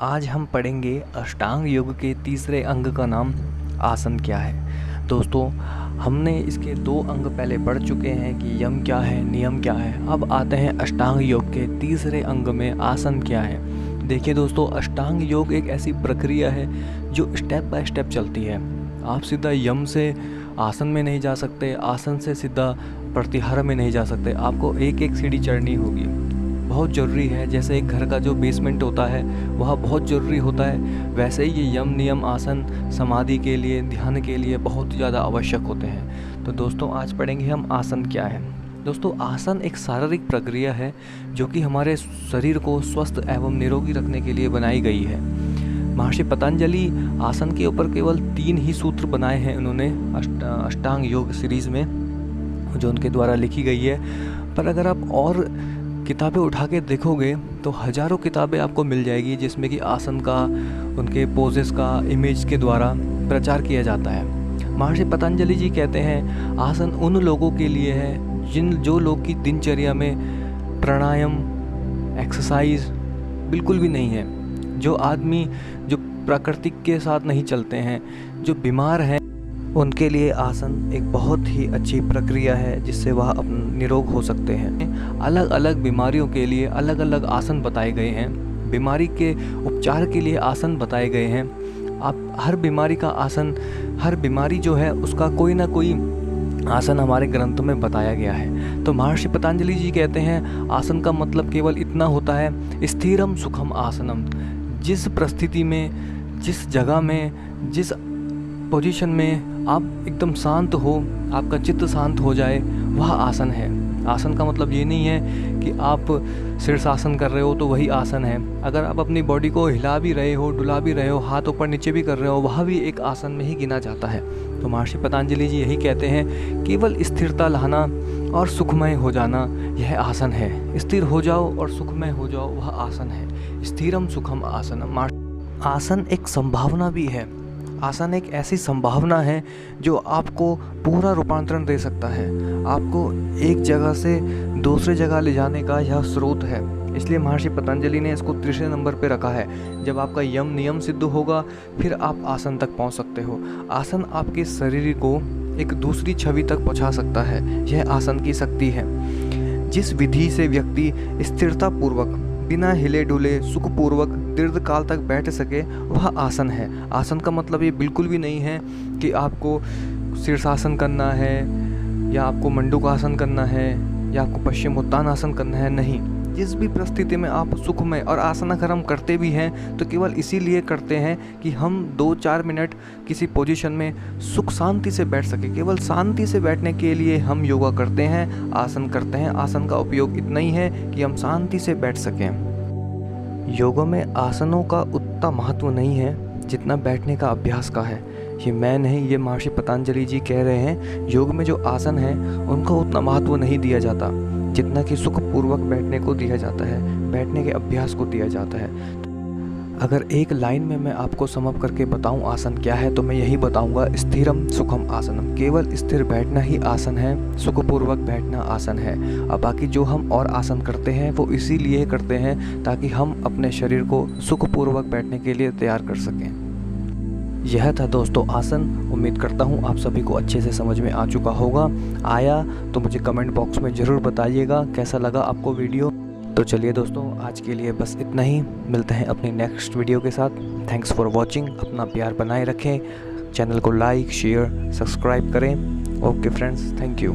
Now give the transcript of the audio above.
आज हम पढ़ेंगे अष्टांग योग के तीसरे अंग का नाम आसन क्या है। दोस्तों, हमने इसके 2 अंग पहले पढ़ चुके हैं कि यम क्या है, नियम क्या है। अब आते हैं अष्टांग योग के तीसरे अंग में आसन क्या है। देखिए दोस्तों, अष्टांग योग एक ऐसी प्रक्रिया है जो स्टेप बाय स्टेप चलती है। आप सीधा यम से आसन में नहीं जा सकते, आसन से सीधा प्रत्याहार में नहीं जा सकते। आपको एक एक सीढ़ी चढ़नी होगी। बहुत ज़रूरी है, जैसे एक घर का जो बेसमेंट होता है वह बहुत ज़रूरी होता है, वैसे ही ये यम नियम आसन समाधि के लिए, ध्यान के लिए बहुत ज़्यादा आवश्यक होते हैं। तो दोस्तों, आज पढ़ेंगे हम आसन क्या है। दोस्तों, आसन एक शारीरिक प्रक्रिया है जो कि हमारे शरीर को स्वस्थ एवं निरोगी रखने के लिए बनाई गई है। महर्षि पतंजलि आसन के ऊपर केवल 3 ही सूत्र बनाए हैं उन्होंने अष्टांग योग सीरीज़ में, जो उनके द्वारा लिखी गई है। पर अगर आप और किताबें उठा के देखोगे तो हज़ारों किताबें आपको मिल जाएगी जिसमें कि आसन का, उनके पोजेस का इमेज के द्वारा प्रचार किया जाता है। महर्षि पतंजलि जी कहते हैं आसन उन लोगों के लिए है जो लोग की दिनचर्या में प्राणायाम, एक्सरसाइज बिल्कुल भी नहीं है, जो आदमी जो प्रकृति के साथ नहीं चलते हैं, जो बीमार हैं, उनके लिए आसन एक बहुत ही अच्छी प्रक्रिया है जिससे वह निरोग हो सकते हैं। अलग अलग बीमारियों के लिए अलग अलग आसन बताए गए हैं, बीमारी के उपचार के लिए आसन बताए गए हैं। आप हर बीमारी का आसन, हर बीमारी जो है उसका कोई ना कोई आसन हमारे ग्रंथों में बताया गया है। तो महर्षि पतंजलि जी कहते हैं आसन का मतलब केवल इतना होता है, स्थिरम सुखम आसनम। जिस परिस्थिति में, जिस जगह में, जिस पोजीशन में आप एकदम शांत हो, आपका चित्त शांत हो जाए, वह आसन है। आसन का मतलब ये नहीं है कि आप शीर्षासन कर रहे हो तो वही आसन है। अगर आप अपनी बॉडी को हिला भी रहे हो, डुला भी रहे हो, हाथ ऊपर नीचे भी कर रहे हो, वह भी एक आसन में ही गिना जाता है। तो महर्षि पतंजलि जी यही कहते हैं, केवल स्थिरता लाना और सुखमय हो जाना यह आसन है। स्थिर हो जाओ और सुखमय हो जाओ, वह आसन है। स्थिरम सुखम आसनम। आसन एक संभावना भी है। आसन एक ऐसी संभावना है जो आपको पूरा रूपांतरण दे सकता है, आपको एक जगह से दूसरे जगह ले जाने का यह स्रोत है। इसलिए महर्षि पतंजलि ने इसको तीसरे नंबर पे रखा है। जब आपका यम नियम सिद्ध होगा फिर आप आसन तक पहुंच सकते हो। आसन आपके शरीर को एक दूसरी छवि तक पहुंचा सकता है, यह आसन की शक्ति है। जिस विधि से व्यक्ति स्थिरता पूर्वक, बिना हिले डुले, सुखपूर्वक दीर्घ काल तक बैठ सके, वह आसन है। आसन का मतलब ये बिल्कुल भी नहीं है कि आपको शीर्षासन करना है, या आपको मंडूकासन करना है, या आपको पश्चिमोत्तानासन करना है। नहीं, जिस भी परिस्थिति में आप सुखमय, और आसन अगर हम करते भी हैं तो केवल इसीलिए करते हैं कि हम 2-4 मिनट किसी पोजीशन में सुख शांति से बैठ सके। केवल शांति से बैठने के लिए हम योगा करते हैं, आसन करते हैं। आसन का उपयोग इतना ही है कि हम शांति से बैठ सकें। योगा में आसनों का उतना महत्व नहीं है जितना बैठने का अभ्यास का है। ये मैं नहीं, ये महर्षि पतंजलि जी कह रहे हैं। योग में जो आसन है उनका उतना महत्व नहीं दिया जाता जितना कि सुखपूर्वक बैठने को दिया जाता है, बैठने के अभ्यास को दिया जाता है। अगर एक लाइन में मैं आपको समअप करके बताऊं आसन क्या है तो मैं यही बताऊंगा, स्थिरम सुखम आसनम। केवल स्थिर बैठना ही आसन है, सुखपूर्वक बैठना आसन है। अब बाकी जो हम और आसन करते हैं वो इसीलिए करते हैं ताकि हम अपने शरीर को सुखपूर्वक बैठने के लिए तैयार कर सकें। यह था दोस्तों आसन। उम्मीद करता हूँ आप सभी को अच्छे से समझ में आ चुका होगा। आया तो मुझे कमेंट बॉक्स में ज़रूर बताइएगा कैसा लगा आपको वीडियो। तो चलिए दोस्तों, आज के लिए बस इतना ही। मिलते हैं अपनी नेक्स्ट वीडियो के साथ। Thanks for watching. अपना प्यार बनाए रखें, चैनल को लाइक, शेयर, सब्सक्राइब करें। Okay friends, thank you.